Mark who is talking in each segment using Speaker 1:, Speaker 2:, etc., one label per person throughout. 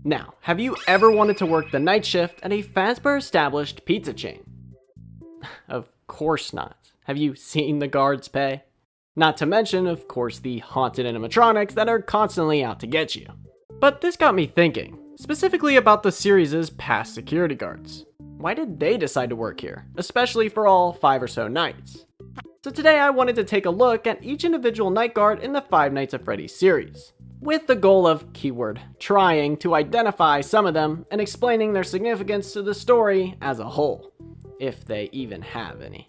Speaker 1: Now, have you ever wanted to work the night shift at a Fazbear established pizza chain? Of course not. Have you seen the guards pay? Not to mention, of course, the haunted animatronics that are constantly out to get you. But this got me thinking, specifically about the series' past security guards. Why did they decide to work here, especially for all 5 or so nights? So today I wanted to take a look at each individual night guard in the Five Nights at Freddy's series, with the goal of, keyword, trying to identify some of them and explaining their significance to the story as a whole, if they even have any.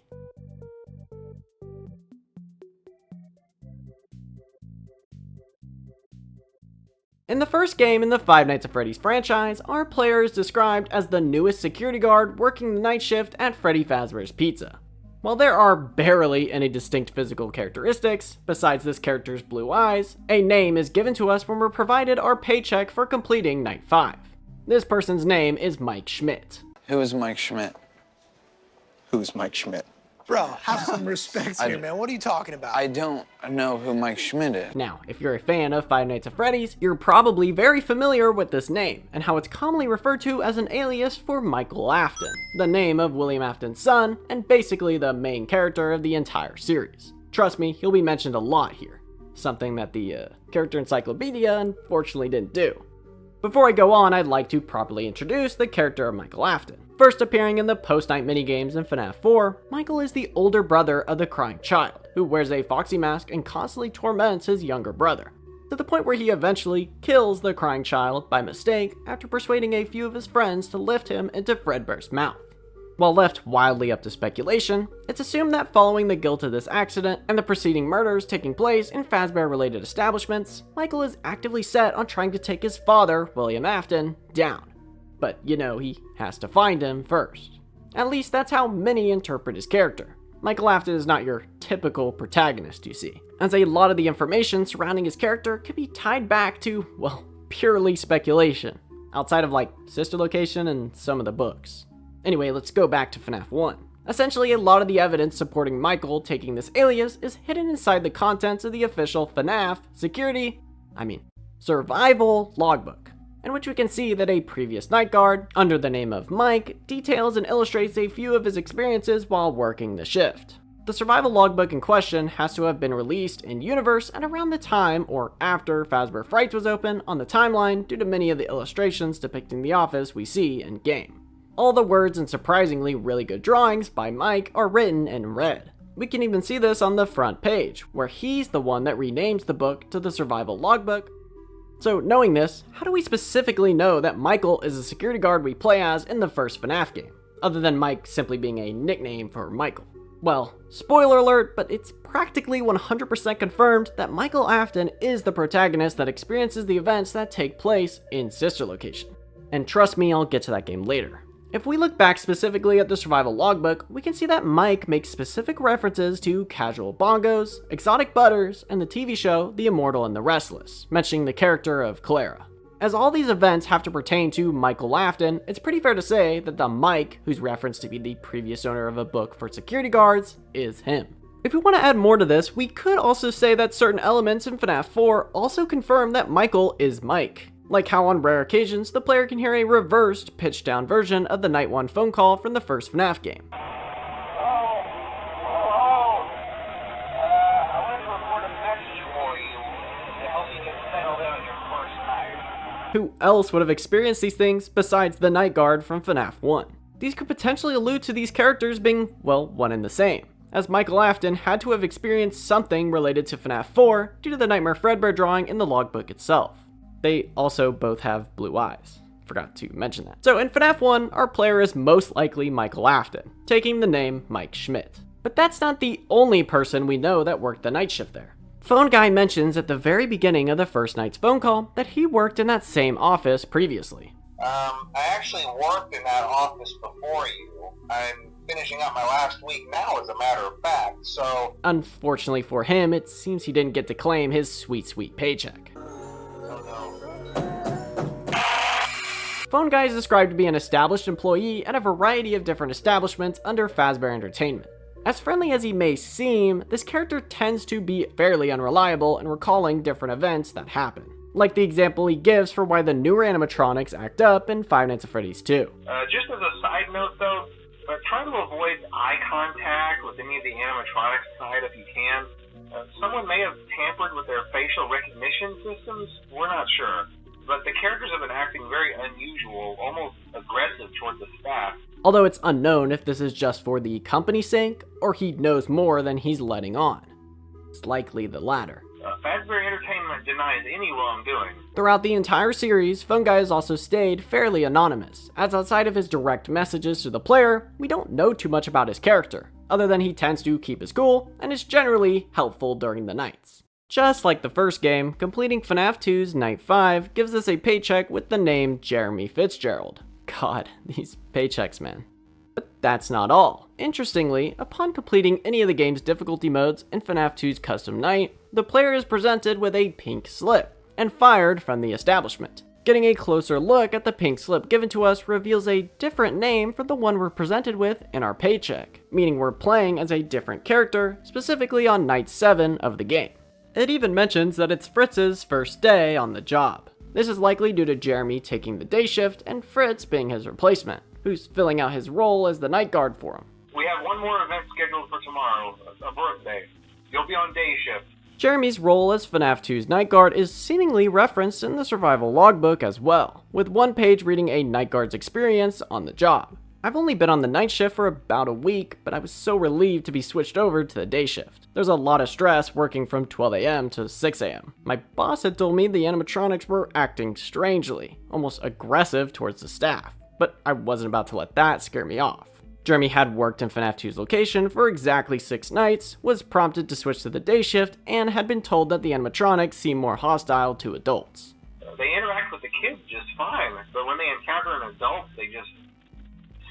Speaker 1: In the first game in the Five Nights at Freddy's franchise, our player is described as the newest security guard working the night shift at Freddy Fazbear's Pizza. While there are barely any distinct physical characteristics, besides this character's blue eyes, a name is given to us when we're provided our paycheck for completing Night 5. This person's name is Mike Schmidt.
Speaker 2: Who is Mike Schmidt?
Speaker 3: Who's Mike Schmidt?
Speaker 4: Bro, have some respect here, man. What are you talking about?
Speaker 2: I don't know who Mike Schmidt is.
Speaker 1: Now, if you're a fan of Five Nights at Freddy's, you're probably very familiar with this name, and how it's commonly referred to as an alias for Michael Afton, the name of William Afton's son, and basically the main character of the entire series. Trust me, he'll be mentioned a lot here, something that the character encyclopedia unfortunately didn't do. Before I go on, I'd like to properly introduce the character of Michael Afton. First appearing in the post-night minigames in FNAF 4, Michael is the older brother of the crying child, who wears a foxy mask and constantly torments his younger brother, to the point where he eventually kills the crying child by mistake after persuading a few of his friends to lift him into Fredbear's mouth. While left wildly up to speculation, it's assumed that following the guilt of this accident and the preceding murders taking place in Fazbear-related establishments, Michael is actively set on trying to take his father, William Afton, down. But, you know, he has to find him first. At least that's how many interpret his character. Michael Afton is not your typical protagonist, you see, as a lot of the information surrounding his character could be tied back to, well, purely speculation, outside of like sister location and some of the books. Anyway, let's go back to FNAF 1. Essentially, a lot of the evidence supporting Michael taking this alias is hidden inside the contents of the official FNAF survival logbook, in which we can see that a previous night guard, under the name of Mike, details and illustrates a few of his experiences while working the shift. The survival logbook in question has to have been released in universe at around the time or after Fazbear Frights was open on the timeline due to many of the illustrations depicting the office we see in game. All the words and surprisingly really good drawings by Mike are written in red. We can even see this on the front page, where he's the one that renames the book to the survival logbook. So knowing this, how do we specifically know that Michael is a security guard we play as in the first FNAF game, other than Mike simply being a nickname for Michael? Well, spoiler alert, but it's practically 100% confirmed that Michael Afton is the protagonist that experiences the events that take place in Sister Location. And trust me, I'll get to that game later. If we look back specifically at the survival logbook, we can see that Mike makes specific references to casual bongos, exotic butters, and the TV show The Immortal and the Restless, mentioning the character of Clara. As all these events have to pertain to Michael Afton, it's pretty fair to say that the Mike, who's referenced to be the previous owner of a book for security guards, is him. If we want to add more to this, we could also say that certain elements in FNAF 4 also confirm that Michael is Mike. Like how on rare occasions, the player can hear a reversed, pitched down version of the Night 1 phone call from the first FNAF game.
Speaker 5: I wanted to report a message for you to help you get settled in on your first night.
Speaker 1: Who else would have experienced these things besides the Night Guard from FNAF 1? These could potentially allude to these characters being, well, one and the same, as Michael Afton had to have experienced something related to FNAF 4 due to the Nightmare Fredbear drawing in the logbook itself. They also both have blue eyes. Forgot to mention that. So in FNAF 1, our player is most likely Michael Afton, taking the name Mike Schmidt. But that's not the only person we know that worked the night shift there. Phone Guy mentions at the very beginning of the first night's phone call that he worked in that same office previously.
Speaker 5: I actually worked in that office before you. I'm finishing up my last week now, as a matter of fact, so...
Speaker 1: Unfortunately for him, it seems he didn't get to claim his sweet, sweet paycheck. Phone Guy is described to be an established employee at a variety of different establishments under Fazbear Entertainment. As friendly as he may seem, this character tends to be fairly unreliable in recalling different events that happen. like the example he gives for why the newer animatronics act up in Five Nights at Freddy's 2.
Speaker 5: Just as a side note, though, try to avoid eye contact with any of the animatronics side if you can. Someone may have tampered with their facial recognition systems. We're not sure. But the characters have been acting very unusual, almost aggressive towards the staff.
Speaker 1: Although it's unknown if this is just for the company's sake, or he knows more than he's letting on. It's likely the latter.
Speaker 5: Fazbear Entertainment denies any wrongdoing.
Speaker 1: Throughout the entire series, Phone Guy has also stayed fairly anonymous, as outside of his direct messages to the player, we don't know too much about his character, other than he tends to keep his cool and is generally helpful during the nights. Just like the first game, completing FNAF 2's Night 5 gives us a paycheck with the name Jeremy Fitzgerald. God, these paychecks, man. But that's not all. Interestingly, upon completing any of the game's difficulty modes in FNAF 2's Custom Night, the player is presented with a pink slip and fired from the establishment. Getting a closer look at the pink slip given to us reveals a different name from the one we're presented with in our paycheck, meaning we're playing as a different character, specifically on Night 7 of the game. It even mentions that it's Fritz's first day on the job. This is likely due to Jeremy taking the day shift and Fritz being his replacement, who's filling out his role as the Nightguard for him.
Speaker 5: We have one more event scheduled for tomorrow, a birthday. You'll be on day shift.
Speaker 1: Jeremy's role as FNAF 2's Nightguard is seemingly referenced in the survival logbook as well, with one page reading a Nightguard's experience on the job. I've only been on the night shift for about a week, but I was so relieved to be switched over to the day shift. There's a lot of stress working from 12 a.m. to 6 a.m. My boss had told me the animatronics were acting strangely, almost aggressive towards the staff, but I wasn't about to let that scare me off. Jeremy had worked in FNAF 2's location for exactly 6 nights, was prompted to switch to the day shift, and had been told that the animatronics seem more hostile to adults.
Speaker 5: They interact with the kids just fine, but when they encounter an adult, they just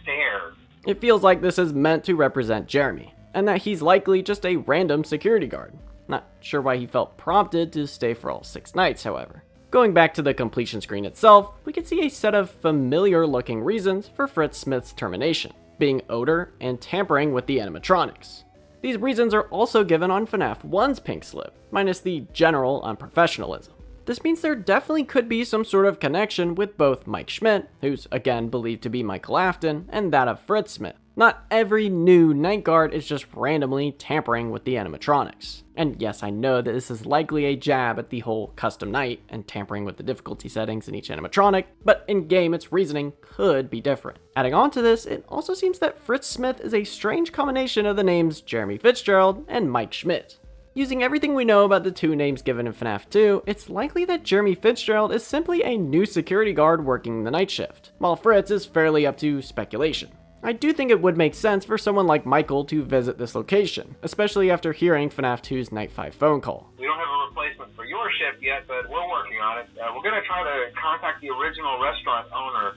Speaker 5: stare.
Speaker 1: It feels like this is meant to represent Jeremy, and that he's likely just a random security guard. Not sure why he felt prompted to stay for all 6 nights, however. Going back to the completion screen itself, we can see a set of familiar looking reasons for Fritz Smith's termination, being odor and tampering with the animatronics. These reasons are also given on FNAF 1's pink slip, minus the general unprofessionalism. This means there definitely could be some sort of connection with both Mike Schmidt, who's again believed to be Michael Afton, and that of Fritz Smith. Not every new Nightguard is just randomly tampering with the animatronics. And yes, I know that this is likely a jab at the whole custom night and tampering with the difficulty settings in each animatronic, but in game its reasoning could be different. Adding on to this, it also seems that Fritz Smith is a strange combination of the names Jeremy Fitzgerald and Mike Schmidt. Using everything we know about the two names given in FNAF 2, it's likely that Jeremy Fitzgerald is simply a new security guard working the night shift, while Fritz is fairly up to speculation. I do think it would make sense for someone like Michael to visit this location, especially after hearing FNAF 2's Night 5 phone call.
Speaker 5: We don't have a replacement for your shift yet, but we're working on it. We're going to try to contact the original restaurant owner.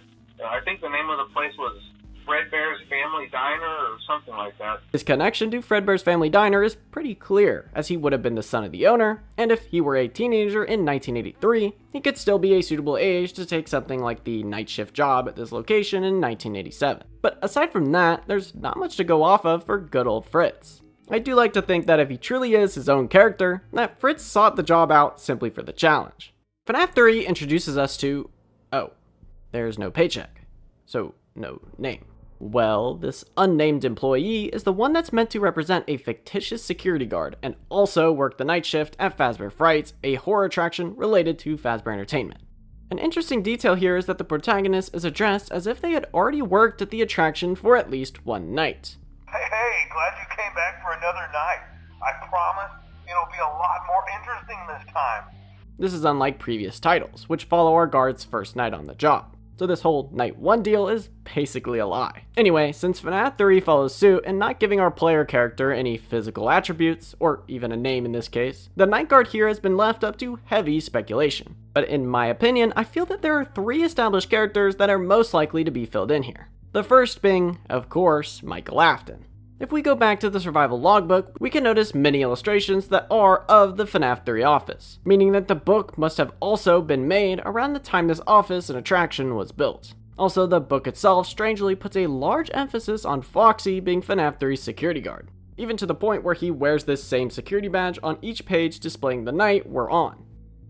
Speaker 5: I think the name of the place was Fredbear's Family Diner or something like that.
Speaker 1: His connection to Fredbear's Family Diner is pretty clear, as he would have been the son of the owner, and if he were a teenager in 1983, he could still be a suitable age to take something like the night shift job at this location in 1987. But aside from that, there's not much to go off of for good old Fritz. I do like to think that if he truly is his own character, that Fritz sought the job out simply for the challenge. FNAF 3 introduces us to... oh, there's no paycheck, so no name. Well, this unnamed employee is the one that's meant to represent a fictitious security guard and also work the night shift at Fazbear Frights, a horror attraction related to Fazbear Entertainment. An interesting detail here is that the protagonist is addressed as if they had already worked at the attraction for at least one night.
Speaker 6: Hey, glad you came back for another night. I promise it'll be a lot more interesting this time.
Speaker 1: This is unlike previous titles, which follow our guard's first night on the job. So this whole Night 1 deal is basically a lie. Anyway, since FNAF 3 follows suit in not giving our player character any physical attributes, or even a name in this case, the Nightguard here has been left up to heavy speculation. But in my opinion, I feel that there are 3 established characters that are most likely to be filled in here. The first being, of course, Michael Afton. If we go back to the survival logbook, we can notice many illustrations that are of the FNAF 3 office, meaning that the book must have also been made around the time this office and attraction was built. Also, the book itself strangely puts a large emphasis on Foxy being FNAF 3's security guard, even to the point where he wears this same security badge on each page displaying the night we're on.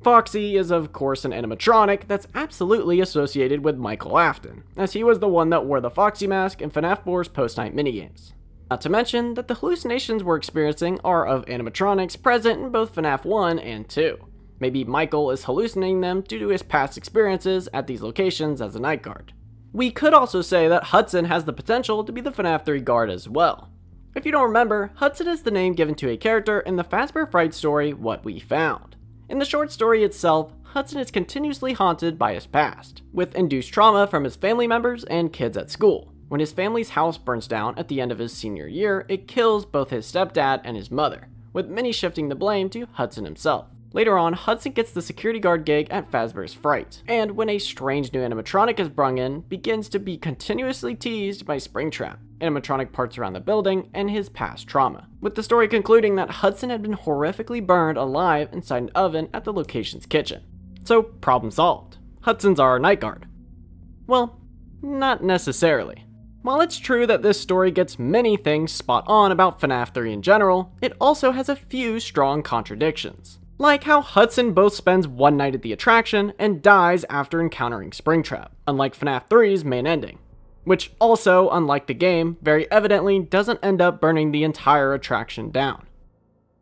Speaker 1: Foxy is of course an animatronic that's absolutely associated with Michael Afton, as he was the one that wore the Foxy mask in FNAF 4's post-night minigames. Not to mention that the hallucinations we're experiencing are of animatronics present in both FNAF 1 and 2. Maybe Michael is hallucinating them due to his past experiences at these locations as a night guard. We could also say that Hudson has the potential to be the FNAF 3 guard as well. If you don't remember, Hudson is the name given to a character in the Fazbear Frights story What We Found. In the short story itself, Hudson is continuously haunted by his past, with induced trauma from his family members and kids at school. When his family's house burns down at the end of his senior year, it kills both his stepdad and his mother, with many shifting the blame to Hudson himself. Later on, Hudson gets the security guard gig at Fazbear's Frights, and when a strange new animatronic is brung in, begins to be continuously teased by Springtrap, animatronic parts around the building, and his past trauma, with the story concluding that Hudson had been horrifically burned alive inside an oven at the location's kitchen. So, problem solved. Hudson's our night guard. Well, not necessarily. While it's true that this story gets many things spot on about FNAF 3 in general, it also has a few strong contradictions. Like how Hudson both spends one night at the attraction and dies after encountering Springtrap, unlike FNAF 3's main ending. Which also, unlike the game, very evidently doesn't end up burning the entire attraction down.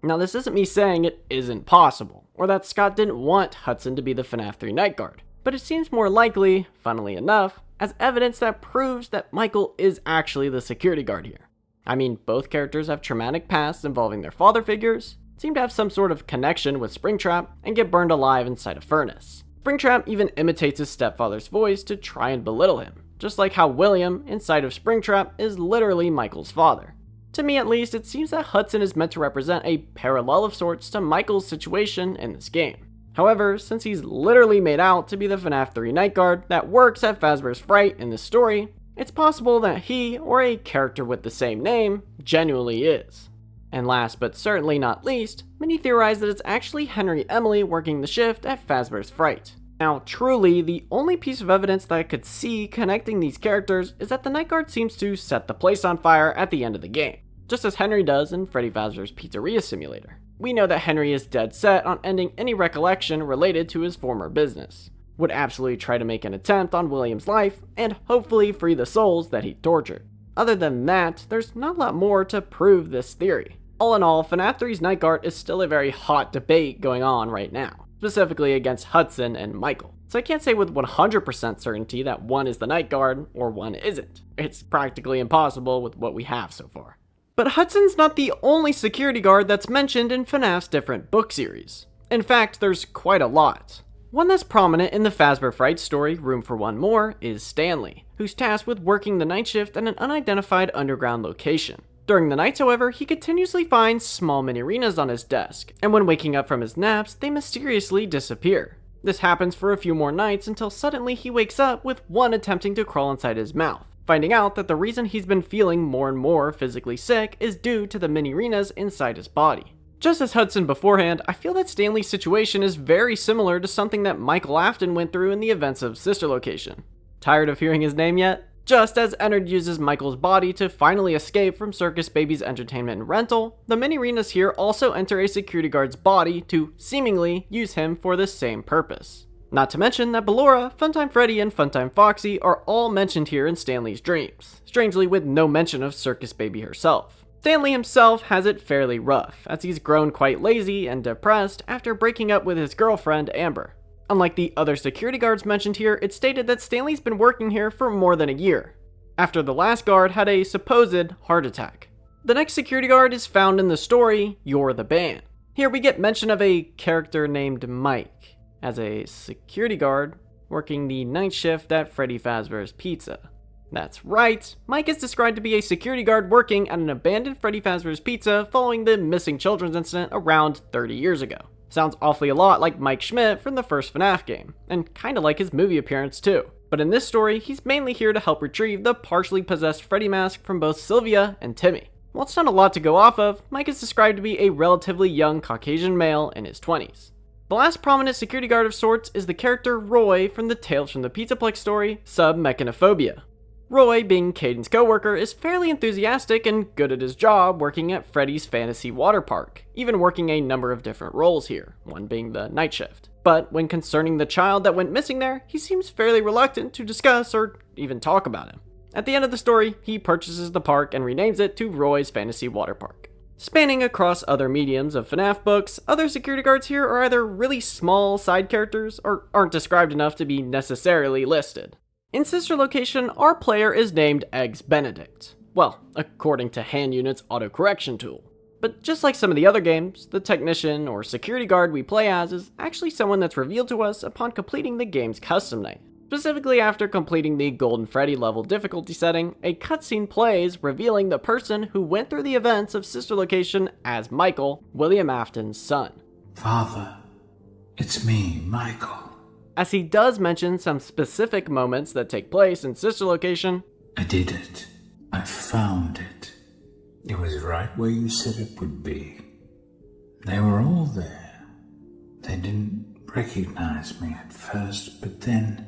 Speaker 1: Now this isn't me saying it isn't possible, or that Scott didn't want Hudson to be the FNAF 3 night guard, but it seems more likely, funnily enough, as evidence that proves that Michael is actually the security guard here. I mean, both characters have traumatic pasts involving their father figures, seem to have some sort of connection with Springtrap, and get burned alive inside a furnace. Springtrap even imitates his stepfather's voice to try and belittle him, just like how William, inside of Springtrap, is literally Michael's father. To me at least, it seems that Hudson is meant to represent a parallel of sorts to Michael's situation in this game. However, since he's literally made out to be the FNAF 3 night guard that works at Fazbear's Fright in this story, it's possible that he, or a character with the same name, genuinely is. And last but certainly not least, many theorize that it's actually Henry Emily working the shift at Fazbear's Fright. Now, truly, the only piece of evidence that I could see connecting these characters is that the night guard seems to set the place on fire at the end of the game, just as Henry does in Freddy Fazbear's Pizzeria Simulator. We know that Henry is dead set on ending any recollection related to his former business, would absolutely try to make an attempt on William's life, and hopefully free the souls that he tortured. Other than that, there's not a lot more to prove this theory. All in all, FNAF 3's night guard is still a very hot debate going on right now, specifically against Hudson and Michael. So I can't say with 100% certainty that one is the night guard or one isn't. It's practically impossible with what we have so far. But Hudson's not the only security guard that's mentioned in FNAF's different book series. In fact, there's quite a lot. One that's prominent in the Fazbear Fright story, Room for One More, is Stanley, who's tasked with working the night shift at an unidentified underground location. During the nights, however, he continuously finds small mini-arenas on his desk, and when waking up from his naps, they mysteriously disappear. This happens for a few more nights until suddenly he wakes up with one attempting to crawl inside his mouth, finding out that the reason he's been feeling more and more physically sick is due to the mini-arenas inside his body. Just as Hudson beforehand, I feel that Stanley's situation is very similar to something that Michael Afton went through in the events of Sister Location. Tired of hearing his name yet? Just as Ennard uses Michael's body to finally escape from Circus Baby's entertainment and rental, the mini-arenas here also enter a security guard's body to seemingly use him for the same purpose. Not to mention that Ballora, Funtime Freddy, and Funtime Foxy are all mentioned here in Stanley's dreams, strangely with no mention of Circus Baby herself. Stanley himself has it fairly rough, as he's grown quite lazy and depressed after breaking up with his girlfriend Amber. Unlike the other security guards mentioned here, it's stated that Stanley's been working here for more than a year, after the last guard had a supposed heart attack. The next security guard is found in the story, You're the Band. Here we get mention of a character named Mike, as a security guard working the night shift at Freddy Fazbear's Pizza. That's right, Mike is described to be a security guard working at an abandoned Freddy Fazbear's Pizza following the missing children's incident around 30 years ago. Sounds awfully a lot like Mike Schmidt from the first FNAF game, and kinda like his movie appearance too. But in this story, he's mainly here to help retrieve the partially possessed Freddy mask from both Sylvia and Timmy. While it's not a lot to go off of, Mike is described to be a relatively young Caucasian male in his 20s. The last prominent security guard of sorts is the character Roy from the Tales from the Pizzaplex story, Submechanophobia. Roy, being Caden's co-worker, is fairly enthusiastic and good at his job working at Freddy's Fantasy Water Park, even working a number of different roles here, one being the night shift. But when concerning the child that went missing there, he seems fairly reluctant to discuss or even talk about him. At the end of the story, he purchases the park and renames it to Roy's Fantasy Water Park. Spanning across other mediums of FNAF books, other security guards here are either really small side characters or aren't described enough to be necessarily listed. In Sister Location, our player is named Eggs Benedict. Well, according to Hand Unit's autocorrection tool. But just like some of the other games, the technician or security guard we play as is actually someone that's revealed to us upon completing the game's custom night. Specifically after completing the Golden Freddy level difficulty setting, a cutscene plays revealing the person who went through the events of Sister Location as Michael, William Afton's son.
Speaker 7: Father, it's me, Michael.
Speaker 1: As he does mention some specific moments that take place in Sister Location.
Speaker 7: I did it. I found it. It was right where you said it would be. They were all there. They didn't recognize me at first, but then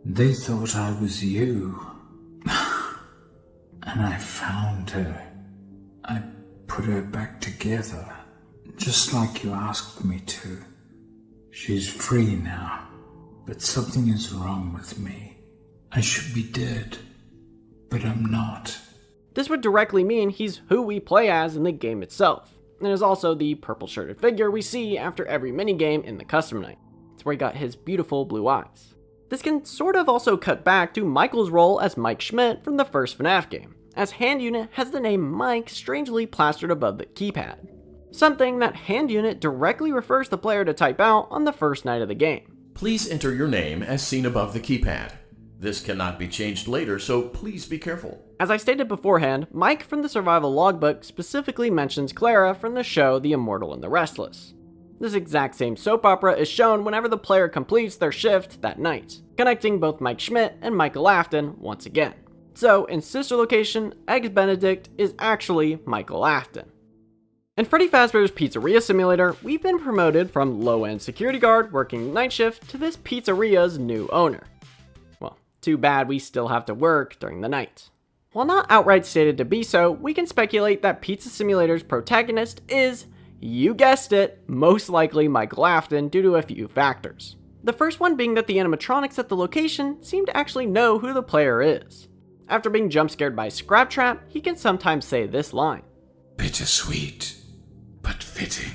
Speaker 7: they thought I was you. And I found her. I put her back together, just like you asked me to. She's free now, but something is wrong with me. I should be dead, but I'm not.
Speaker 1: This would directly mean he's who we play as in the game itself, and is also the purple-shirted figure we see after every minigame in the custom night. It's where he got his beautiful blue eyes. This can sort of also cut back to Michael's role as Mike Schmidt from the first FNAF game, as Hand Unit has the name Mike strangely plastered above the keypad. Something that Hand Unit directly refers the player to type out on the first night of the game.
Speaker 8: Please enter your name as seen above the keypad. This cannot be changed later, so please be careful.
Speaker 1: As I stated beforehand, Mike from the survival logbook specifically mentions Clara from the show The Immortal and the Restless. This exact same soap opera is shown whenever the player completes their shift that night, connecting both Mike Schmidt and Michael Afton once again. So, in Sister Location, Eggs Benedict is actually Michael Afton. In Freddy Fazbear's Pizzeria Simulator, we've been promoted from low-end security guard working night shift to this pizzeria's new owner. Well, too bad we still have to work during the night. While not outright stated to be so, we can speculate that Pizza Simulator's protagonist is, you guessed it, most likely Michael Afton due to a few factors. The first one being that the animatronics at the location seem to actually know who the player is. After being jump scared by Scrap Trap, he can sometimes say this line.
Speaker 7: Bittersweet, but fitting.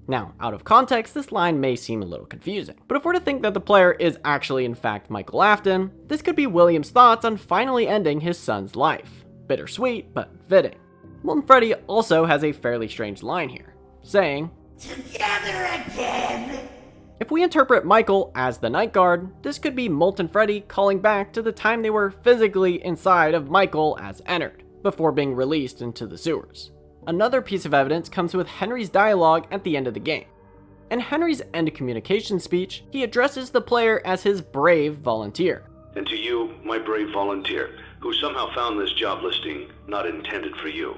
Speaker 1: Now, out of context, this line may seem a little confusing, but if we're to think that the player is actually in fact Michael Afton, this could be William's thoughts on finally ending his son's life. Bittersweet, but fitting. Molten Freddy also has a fairly strange line here, saying, "Together again!" If we interpret Michael as the Nightguard, this could be Molten Freddy calling back to the time they were physically inside of Michael as entered, before being released into the sewers. Another piece of evidence comes with Henry's dialogue at the end of the game. In Henry's end communication speech, he addresses the player as his brave volunteer.
Speaker 9: And to you, my brave volunteer, who somehow found this job listing not intended for you.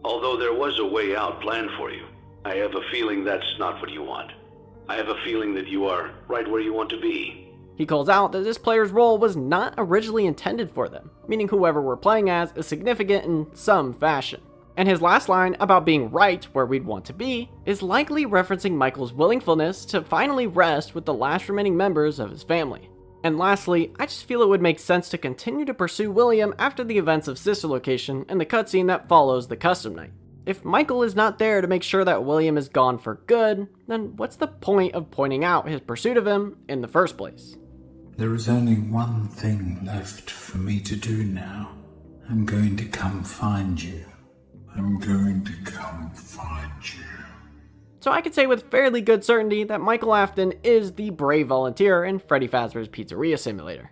Speaker 9: Although there was a way out planned for you, I have a feeling that's not what you want. I have a feeling that you are right where you want to be.
Speaker 1: He calls out that this player's role was not originally intended for them, meaning whoever we're playing as is significant in some fashion. And his last line about being right where we'd want to be is likely referencing Michael's willingness to finally rest with the last remaining members of his family. And lastly, I just feel it would make sense to continue to pursue William after the events of Sister Location and the cutscene that follows the custom night. If Michael is not there to make sure that William is gone for good, then what's the point of pointing out his pursuit of him in the first place?
Speaker 7: There is only one thing left for me to do now. I'm going to come find you. I'm going to come find you.
Speaker 1: So I could say with fairly good certainty that Michael Afton is the brave volunteer in Freddy Fazbear's Pizzeria Simulator.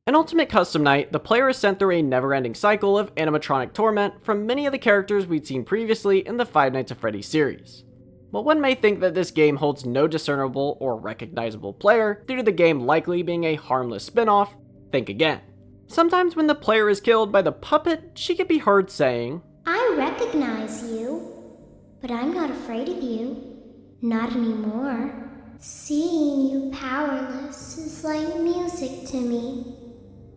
Speaker 1: In Ultimate Custom Night, the player is sent through a never-ending cycle of animatronic torment from many of the characters we'd seen previously in the Five Nights at Freddy's series. While one may think that this game holds no discernible or recognizable player due to the game likely being a harmless spin-off, think again. Sometimes when the player is killed by the puppet, she can be heard saying,
Speaker 10: "I recognize you, but I'm not afraid of you. Not anymore. Seeing you powerless is like music to me."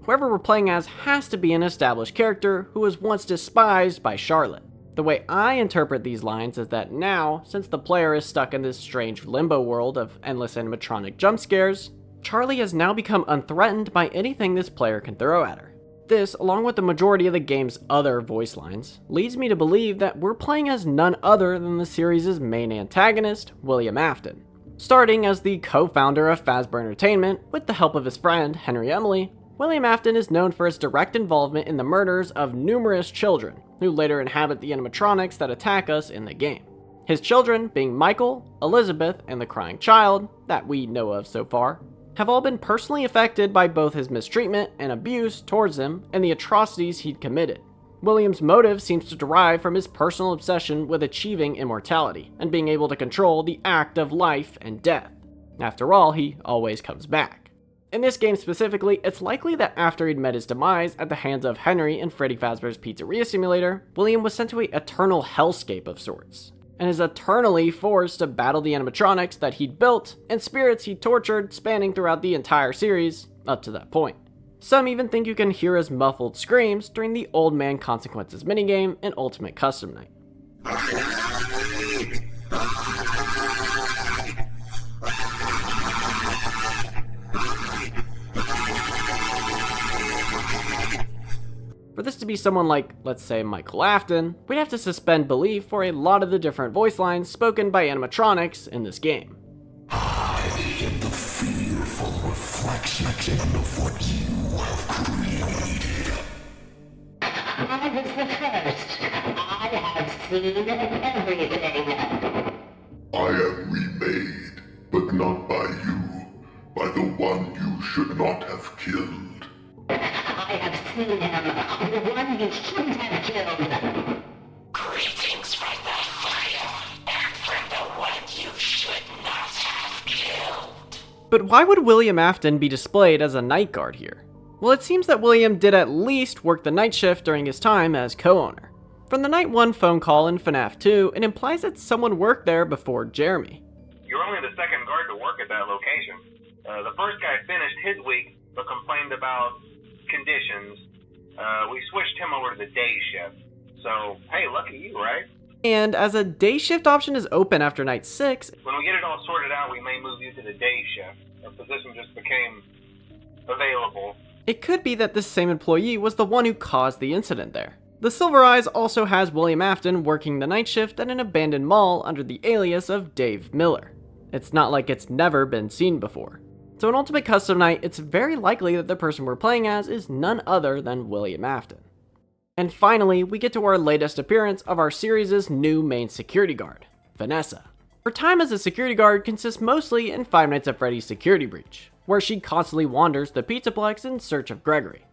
Speaker 10: Whoever
Speaker 1: we're playing as has to be an established character who was once despised by Charlotte. The way I interpret these lines is that now, since the player is stuck in this strange limbo world of endless animatronic jump scares, Charlie has now become unthreatened by anything this player can throw at her. This, along with the majority of the game's other voice lines, leads me to believe that we're playing as none other than the series' main antagonist, William Afton. Starting as the co-founder of Fazbear Entertainment, with the help of his friend, Henry Emily, William Afton is known for his direct involvement in the murders of numerous children, who later inhabit the animatronics that attack us in the game. His children, being Michael, Elizabeth, and the crying child, that we know of so far, have all been personally affected by both his mistreatment and abuse towards him and the atrocities he'd committed. William's motive seems to derive from his personal obsession with achieving immortality and being able to control the act of life and death. After all, he always comes back. In this game specifically, it's likely that after he'd met his demise at the hands of Henry and Freddy Fazbear's Pizzeria Simulator, William was sent to an eternal hellscape of sorts, and is eternally forced to battle the animatronics that he'd built and spirits he tortured, spanning throughout the entire series up to that point. Some even think you can hear his muffled screams during the Old Man Consequences minigame in Ultimate Custom Night. For this to be someone like, let's say, Michael Afton, we'd have to suspend belief for a lot of the different voice lines spoken by animatronics in this game.
Speaker 11: I am the fearful reflection of what you have created.
Speaker 12: I was the first. I have seen everything.
Speaker 11: I am remade, but not by you, by the one you should not have killed.
Speaker 12: I have seen him, the one you shouldn't have killed.
Speaker 11: Greetings from the fire, and from the one you should not have killed.
Speaker 1: But why would William Afton be displayed as a Nightguard here? Well, it seems that William did at least work the night shift during his time as co-owner. From the Night 1 phone call in FNAF 2, it implies that someone worked there before Jeremy.
Speaker 5: You're only the second guard to work at that location. The first guy finished his week, but complained about conditions. We switched him over to the day shift. So, hey, lucky you, right?
Speaker 1: And as a day shift option is open after night 6,
Speaker 5: when we get it all sorted out, we may move you to the day shift. A position just became available.
Speaker 1: It could be that this same employee was the one who caused the incident there. The Silver Eyes also has William Afton working the night shift at an abandoned mall under the alias of Dave Miller. It's not like it's never been seen before. So in Ultimate Custom Night, it's very likely that the person we're playing as is none other than William Afton. And finally, we get to our latest appearance of our series' new main security guard, Vanessa. Her time as a security guard consists mostly in Five Nights at Freddy's Security Breach, where she constantly wanders the Pizzaplex in search of Gregory.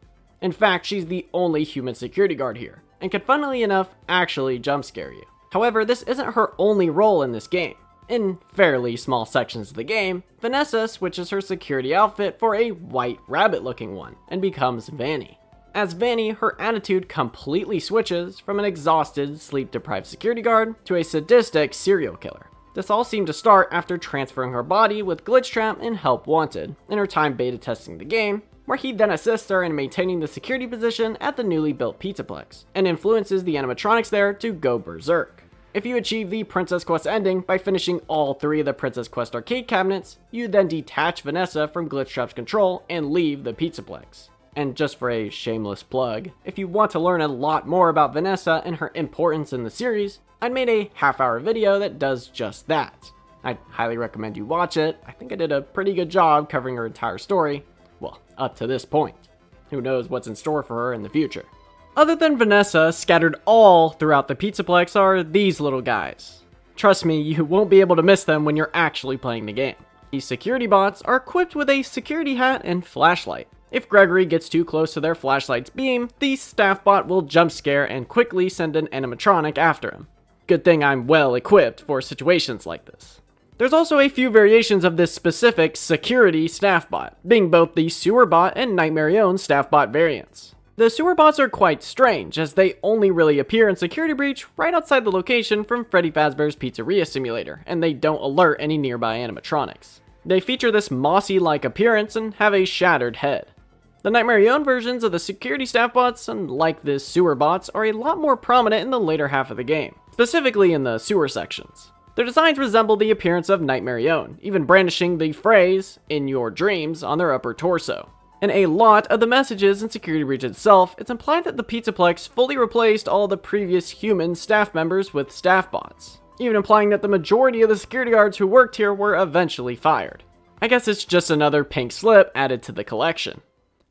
Speaker 1: In fact, she's the only human security guard here, and can funnily enough actually jump scare you. However, this isn't her only role in this game. In fairly small sections of the game, Vanessa switches her security outfit for a white rabbit-looking one and becomes Vanny. As Vanny, her attitude completely switches from an exhausted, sleep-deprived security guard to a sadistic serial killer. This all seemed to start after transferring her body with Glitchtrap and Help Wanted in her time beta testing the game, where he then assists her in maintaining the security position at the newly built Pizzaplex, and influences the animatronics there to go berserk. If you achieve the Princess Quest ending by finishing all 3 of the Princess Quest arcade cabinets, you then detach Vanessa from Glitchtrap's control and leave the Pizzaplex. And just for a shameless plug, if you want to learn a lot more about Vanessa and her importance in the series, I made a half-hour video that does just that. I'd highly recommend you watch it. I think I did a pretty good job covering her entire story. Well, up to this point. Who knows what's in store for her in the future. Other than Vanessa, scattered all throughout the Pizzaplex are these little guys. Trust me, you won't be able to miss them when you're actually playing the game. These security bots are equipped with a security hat and flashlight. If Gregory gets too close to their flashlight's beam, the S.T.A.F.F bot will jump scare and quickly send an animatronic after him. Good thing I'm well equipped for situations like this. There's also a few variations of this specific security S.T.A.F.F bot, being both the Sewer bot and Nightmare's own S.T.A.F.F bot variants. The Sewer bots are quite strange, as they only really appear in Security Breach right outside the location from Freddy Fazbear's Pizzeria Simulator, and they don't alert any nearby animatronics. They feature this mossy-like appearance and have a shattered head. The Nightmare versions of the security staff bots, unlike the sewer bots, are a lot more prominent in the later half of the game, specifically in the sewer sections. Their designs resemble the appearance of Nightmare, even brandishing the phrase, "in your dreams," on their upper torso. In a lot of the messages in Security Breach itself, it's implied that the Pizzaplex fully replaced all the previous human staff members with staff bots, even implying that the majority of the security guards who worked here were eventually fired. I guess it's just another pink slip added to the collection.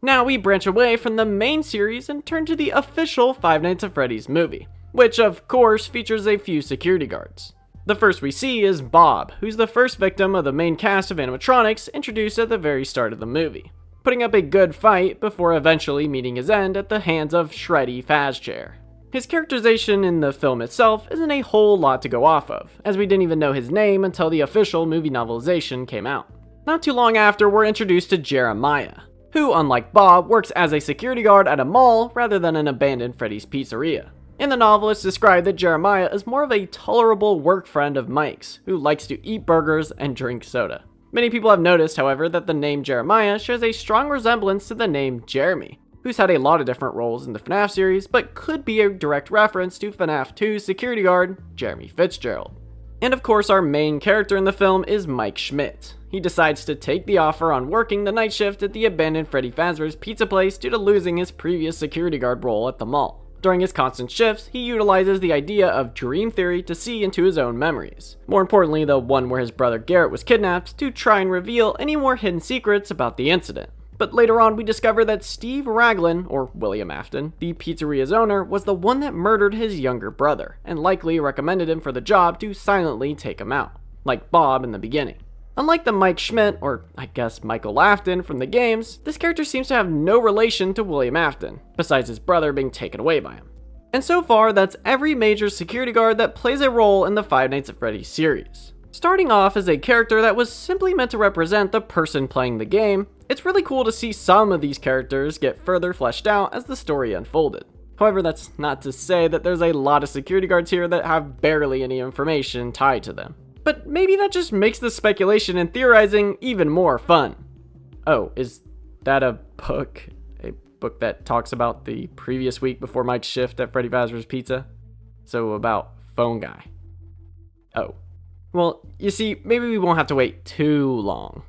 Speaker 1: Now we branch away from the main series and turn to the official Five Nights at Freddy's movie, which of course features a few security guards. The first we see is Bob, who's the first victim of the main cast of animatronics introduced at the very start of the movie, putting up a good fight before eventually meeting his end at the hands of Shreddy Fazbear. His characterization in the film itself isn't a whole lot to go off of, as we didn't even know his name until the official movie novelization came out. Not too long after, we're introduced to Jeremiah, who, unlike Bob, works as a security guard at a mall rather than an abandoned Freddy's Pizzeria. In the novel, it's described that Jeremiah is more of a tolerable work friend of Mike's, who likes to eat burgers and drink soda. Many people have noticed, however, that the name Jeremiah shares a strong resemblance to the name Jeremy, who's had a lot of different roles in the FNAF series, but could be a direct reference to FNAF 2's security guard, Jeremy Fitzgerald. And of course, our main character in the film is Mike Schmidt. He decides to take the offer on working the night shift at the abandoned Freddy Fazbear's pizza place due to losing his previous security guard role at the mall. During his constant shifts, he utilizes the idea of dream theory to see into his own memories. More importantly, the one where his brother Garrett was kidnapped, to try and reveal any more hidden secrets about the incident. But later on, we discover that Steve Raglan, or William Afton, the pizzeria's owner, was the one that murdered his younger brother, and likely recommended him for the job to silently take him out, like Bob in the beginning. Unlike the Mike Schmidt, or I guess Michael Afton from the games, this character seems to have no relation to William Afton, besides his brother being taken away by him. And so far, that's every major security guard that plays a role in the Five Nights at Freddy's series. Starting off as a character that was simply meant to represent the person playing the game, it's really cool to see some of these characters get further fleshed out as the story unfolded. However, that's not to say that there's a lot of security guards here that have barely any information tied to them. But maybe that just makes the speculation and theorizing even more fun. Oh, is that a book? A book that talks about the previous week before Mike's shift at Freddy Fazbear's Pizza? So about Phone Guy. Oh. Well, you see, maybe we won't have to wait too long.